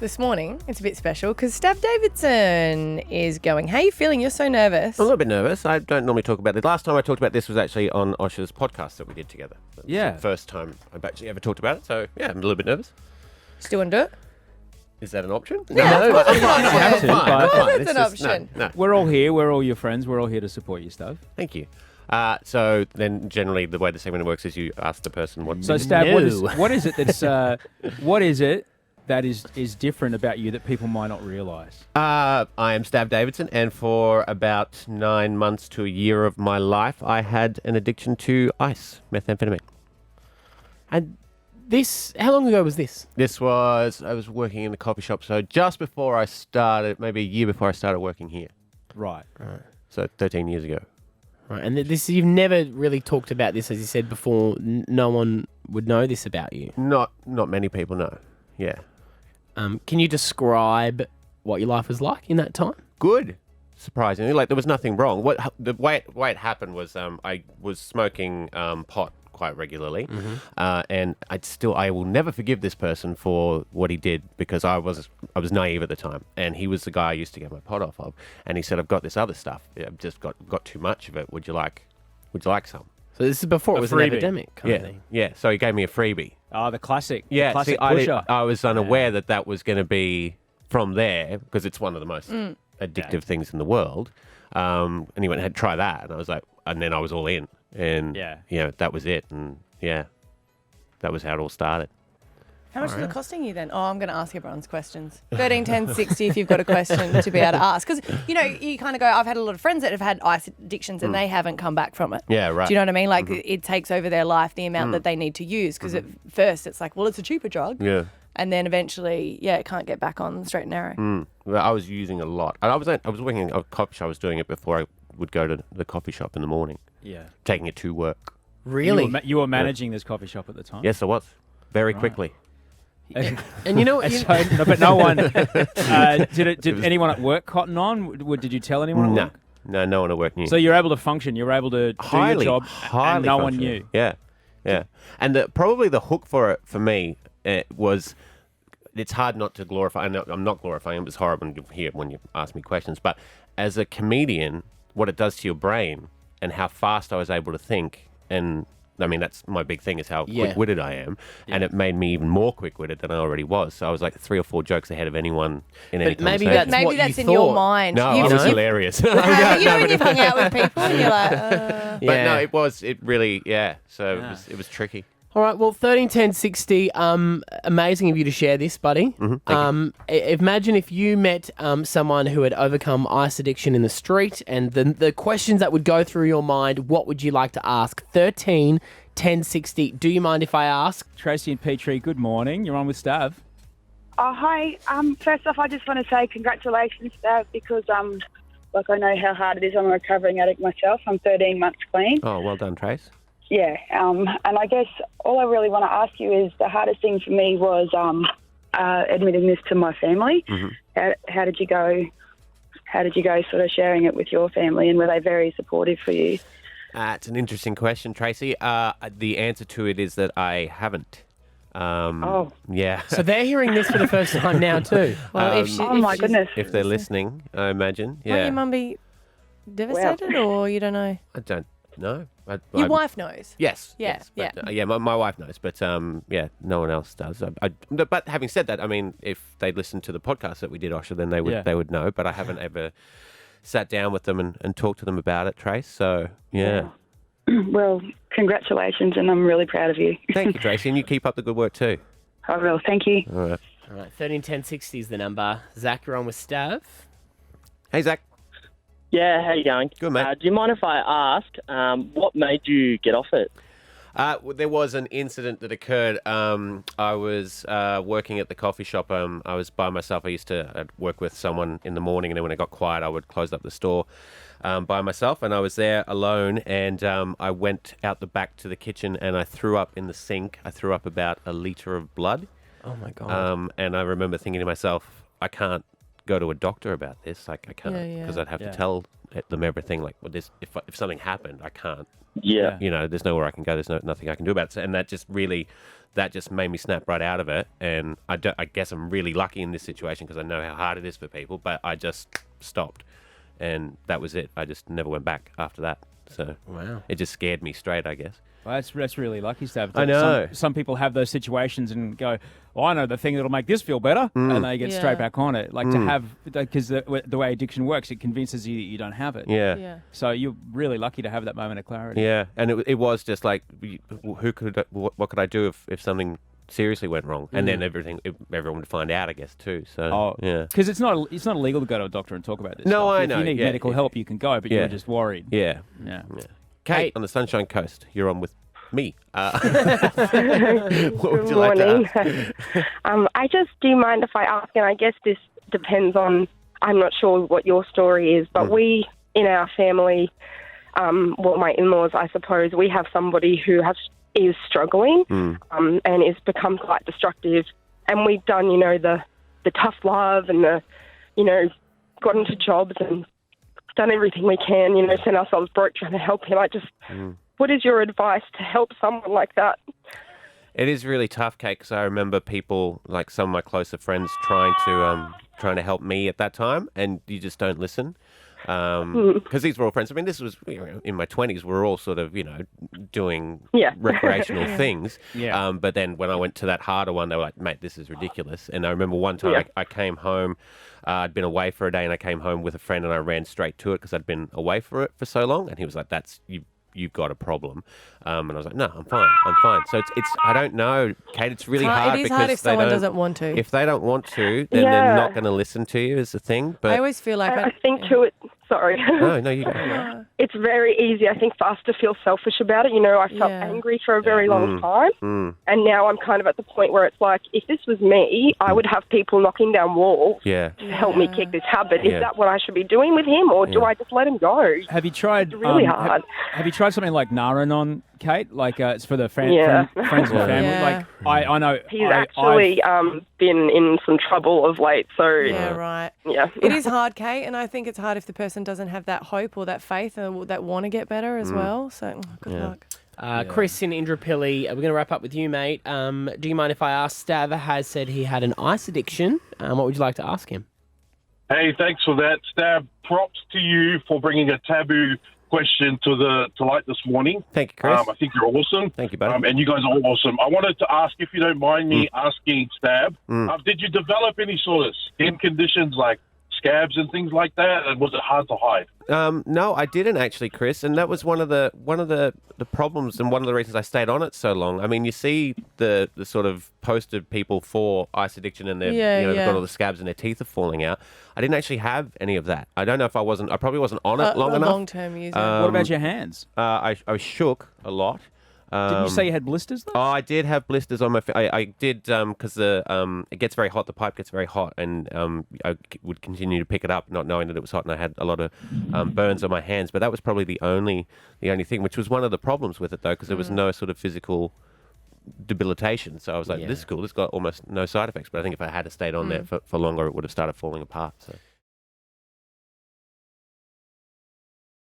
this morning, it's a bit special because Stav Davidson is going. How are you feeling? You're so nervous. I'm a little bit nervous. I don't normally talk about it. Last time I talked about this was actually on Osha's podcast that we did together. That was the first time I've actually ever talked about it. So, yeah, I'm a little bit nervous. Still want to do it? Is that an option? Yeah, no, of course it's an option. Fine. That's an option. No. We're all here. We're all your friends. We're all here to support you, Stav. Thank you. So then generally the way the segment works is you ask the person what... So, Stav, what is it that is different about you that people might not realise? I am Stav Davidson, and for about 9 months to a year of my life, I had an addiction to ice, methamphetamine. And how long ago was this? I was working in the coffee shop, so just before I started, maybe a year before I started working here. Right. So 13 years ago. Right, and you've never really talked about this, as you said before. No one would know this about you. Not many people know. Yeah. Can you describe what your life was like in that time? Good. Surprisingly, there was nothing wrong. The way it happened was I was smoking pot quite regularly, and I will never forgive this person for what he did, because I was naive at the time, and he was the guy I used to get my pot off of, and he said, "I've got this other stuff. I've just got too much of it. Would you like some?" So this is before it was freebie. an epidemic kind of thing. Yeah. So he gave me a freebie. Oh, the classic. Yeah. The classic see, pusher. I was unaware that was going to be from there, because it's one of the most addictive things in the world. And he went, "Hey, try that," and I was like, and then I was all in. And, that was it. And, that was how it all started. How much is it costing you then? Oh, I'm going to ask everyone's questions. 13 10 60 if you've got a question to be able to ask. Because, you kind of go, I've had a lot of friends that have had ice addictions and they haven't come back from it. Yeah, right. Do you know what I mean? Like, it takes over their life the amount that they need to use. Because at first it's like, well, it's a cheaper drug. Yeah. And then eventually, it can't get back on the straight and narrow. Well, I was using a lot. And I was working in a coffee shop. I was doing it before I would go to the coffee shop in the morning. Yeah. Taking it to work. Really? You were managing this coffee shop at the time? Yes, I was. Very quickly. And you know what? But no one... did anyone at work cotton on? Did you tell anyone at work? No one at work knew. So you're able to function. You're able to do your job, and no one functional. knew. Yeah. And probably the hook for it, for me, was... It's hard not to glorify. I'm not glorifying it. It's horrible when you ask me questions. But as a comedian, what it does to your brain and how fast I was able to think, and I mean, that's my big thing, is how quick-witted I am. Yeah. And it made me even more quick-witted than I already was. So I was like 3 or 4 jokes ahead of anyone in any conversation. Maybe that's in your mind. No, I was hilarious. When you've hung out with people and you're like... But no, it really, So it was tricky. All right, well, 13 10 60, amazing of you to share this, buddy. Imagine if you met someone who had overcome ice addiction in the street, and the questions that would go through your mind, what would you like to ask? 13 10 60. Do you mind if I ask? Tracy and Petrie, good morning. You're on with Stav. Oh, hi. First off, I just want to say congratulations, Stav, because I know how hard it is. I'm a recovering addict myself. I'm 13 months clean. Oh, well done, Trace. Yeah, and I guess all I really want to ask you is the hardest thing for me was admitting this to my family. How did you go? How did you go sort of sharing it with your family, and were they very supportive for you? It's an interesting question, Tracy. The answer to it is that I haven't. Yeah. So they're hearing this for the first time now too. Well, my goodness. If they're listening, I imagine. Yeah. Won't your mum be devastated, or you don't know? I don't know. Your wife knows. Yes. Yeah. Yes, but, my wife knows, but no one else does. But having said that, I mean, if they listened to the podcast that we did, Osha, then they would know. But I haven't ever sat down with them and talked to them about it, Trace. So yeah. Well, congratulations, and I'm really proud of you. Thank you, Tracy, and you keep up the good work too. I will. Thank you. All right. 13 10 60 is the number. Zach, you're on with Stav. Hey, Zach. Yeah, how you going? Good, mate. Do you mind if I ask, what made you get off it? There was an incident that occurred. I was working at the coffee shop. I was by myself. I used to work with someone in the morning, and then when it got quiet, I would close up the store by myself. And I was there alone, and I went out the back to the kitchen, and I threw up in the sink. I threw up about 1 litre of blood. Oh, my God. And I remember thinking to myself, I can't go to a doctor about this. Like, I can't, because I'd have to tell them everything. Like, well, if something happened, I can't. Yeah. You know, there's nowhere I can go. There's nothing I can do about it. And that just made me snap right out of it. And I guess I'm really lucky in this situation because I know how hard it is for people. But I just stopped, and that was it. I just never went back after that. So Wow. it just scared me straight, I guess. Well, that's really lucky, Stav. I know. Some people have those situations and go, "Oh, I know the thing that'll make this feel better," and they get straight back on it. Like to have, because the way addiction works, it convinces you that you don't have it. Yeah. Yeah. So you're really lucky to have that moment of clarity. Yeah, and it was just like, what could I do if something seriously went wrong? And then everyone would find out, I guess, too. So yeah, Because it's not illegal to go to a doctor and talk about this. No, stuff. I If know, you need yeah, medical help, you can go, but you're yeah. just worried. yeah. Yeah. Kate, on the Sunshine Coast, you're on with me. What would you like to ask? Do you mind if I ask, and I guess this depends on, I'm not sure what your story is, but we, in our family, my in-laws, I suppose, we have somebody who is struggling and has become quite destructive. And we've done, the tough love and got into jobs and done everything we can, sent ourselves broke trying to help him. What is your advice to help someone like that? It is really tough, Kate, because I remember people, like some of my closer friends, trying to help me at that time, and you just don't listen. Because these were all friends. I mean, this was in my 20s. We're all sort of, doing recreational things. Yeah. But then when I went to that harder one, they were like, "Mate, this is ridiculous." And I remember one time I came home. I'd been away for a day, and I came home with a friend, and I ran straight to it because I'd been away for so long. And he was like, "You've got a problem," and I was like, "No, I'm fine." So it's I don't know, Kate. It's really hard. It is because hard if they someone don't- doesn't want to. If they don't want to, then they're not going to listen to you. Is the thing. But I always feel like I think too, sorry. no, you go. It's very easy, I think, for us to feel selfish about it. I felt angry for a very long time. And now I'm kind of at the point where it's like, if this was me, I would have people knocking down walls Yeah. to help me kick this habit. Yeah. Is that what I should be doing with him, or do I just let him go? Have you tried? It's really hard. Have you tried something like Naranon, Kate? Like it's for the friends Yeah. and family. Yeah. Like I know He's actually been in some trouble of late, so Yeah, right. yeah. It is hard, Kate, and I think it's hard if the person doesn't have that hope or that faith or that want to get better as well. So good luck. Chris in Indooroopilly, we're going to wrap up with you, mate. Do you mind if I ask? Stav has said he had an ice addiction. What would you like to ask him? Hey, thanks for that, Stab. Props to you for bringing a taboo question to light this morning. Thank you, Chris. I think you're awesome. Thank you, buddy. And you guys are awesome. I wanted to ask, if you don't mind me asking, Stab, did you develop any sort of skin conditions like scabs and things like that? And was it hard to hide? No, I didn't actually, Chris, and that was one of the problems and one of the reasons I stayed on it so long. I mean, you see the sort of posted people for ice addiction, and they've got all the scabs and their teeth are falling out. I didn't actually have any of that. I don't know if I probably wasn't on it long enough. Long-term user. what about your hands? I shook a lot. Didn't you say you had blisters though? Oh, I did have blisters on my face. I did because it gets very hot. The pipe gets very hot, and I would continue to pick it up, not knowing that it was hot, and I had a lot of burns on my hands. But that was probably the only thing, which was one of the problems with it though, because there was no sort of physical debilitation. So I was like, this is cool. This got almost no side effects. But I think if I had stayed on there for longer, it would have started falling apart. So.